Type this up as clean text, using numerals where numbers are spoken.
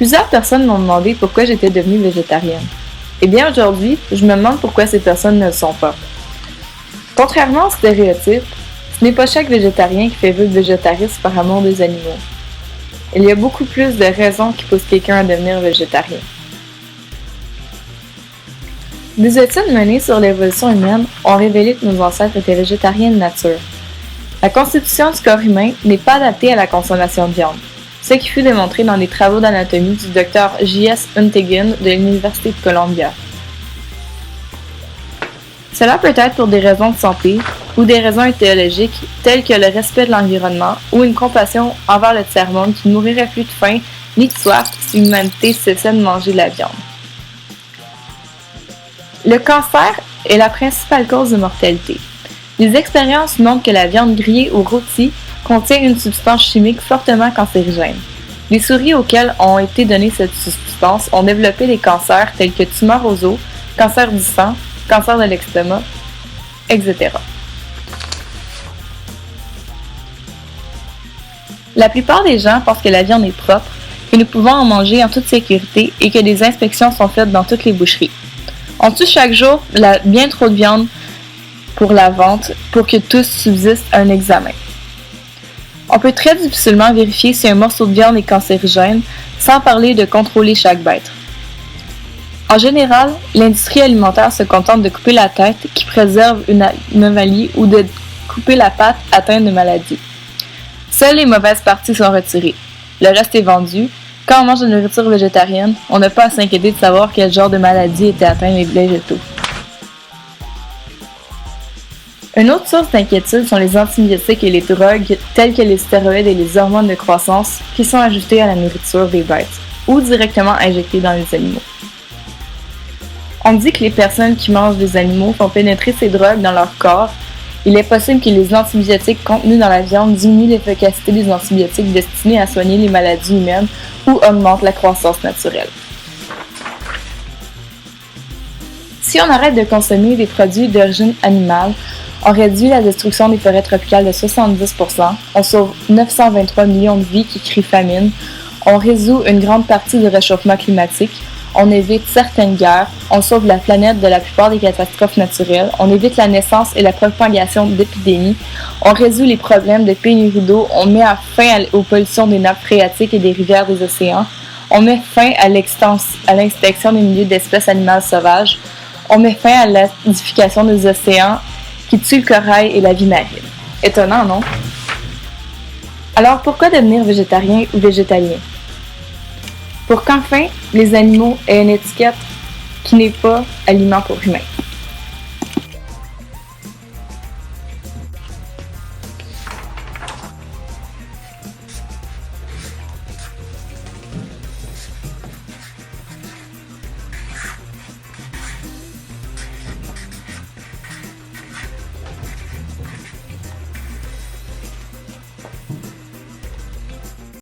Plusieurs personnes m'ont demandé pourquoi j'étais devenue végétarienne. Eh bien aujourd'hui, je me demande pourquoi ces personnes ne le sont pas. Contrairement aux stéréotypes, ce n'est pas chaque végétarien qui fait vœu de végétarisme par amour des animaux. Il y a beaucoup plus de raisons qui poussent quelqu'un à devenir végétarien. Des études menées sur l'évolution humaine ont révélé que nos ancêtres étaient végétariens de nature. La constitution du corps humain n'est pas adaptée à la consommation de viande, ce qui fut démontré dans des travaux d'anatomie du Dr. J.S. Untegen de l'Université de Columbia. Cela peut être pour des raisons de santé ou des raisons idéologiques telles que le respect de l'environnement ou une compassion envers le tiers-monde qui ne mourrait plus de faim ni de soif si l'humanité cessait de manger de la viande. Le cancer est la principale cause de mortalité. Les expériences montrent que la viande grillée ou rôtie contient une substance chimique fortement cancérigène. Les souris auxquelles ont été données cette substance ont développé des cancers tels que tumeurs aux os, cancer du sang, cancer de l'estomac, etc. La plupart des gens pensent que la viande est propre, que nous pouvons en manger en toute sécurité et que des inspections sont faites dans toutes les boucheries. On tue chaque jour bien trop de viande pour la vente pour que tous subsistent à un examen. On peut très difficilement vérifier si un morceau de viande est cancérigène sans parler de contrôler chaque bête. En général, l'industrie alimentaire se contente de couper la tête qui préserve une anomalie ou de couper la patte atteinte de maladie. Seules les mauvaises parties sont retirées. Le reste est vendu. Quand on mange de la nourriture végétarienne, on n'a pas à s'inquiéter de savoir quel genre de maladie était atteint les végétaux. Une autre source d'inquiétude sont les antibiotiques et les drogues telles que les stéroïdes et les hormones de croissance qui sont ajoutées à la nourriture des bêtes ou directement injectées dans les animaux. On dit que les personnes qui mangent des animaux font pénétrer ces drogues dans leur corps. Il est possible que les antibiotiques contenus dans la viande diminuent l'efficacité des antibiotiques destinés à soigner les maladies humaines ou augmentent la croissance naturelle. Si on arrête de consommer des produits d'origine animale, on réduit la destruction des forêts tropicales de 70%, on sauve 923 millions de vies qui crient famine, on résout une grande partie du réchauffement climatique, on évite certaines guerres, on sauve la planète de la plupart des catastrophes naturelles, on évite la naissance et la propagation d'épidémies, on résout les problèmes de pénurie d'eau, on met fin aux pollutions des nappes phréatiques et des rivières des océans, on met fin à l'extinction des milieux d'espèces animales sauvages, on met fin à l'acidification des océans qui tue le corail et la vie marine. Étonnant, non? Alors pourquoi devenir végétarien ou végétalien? Pour qu'enfin, les animaux aient une étiquette qui n'est pas aliment pour humains.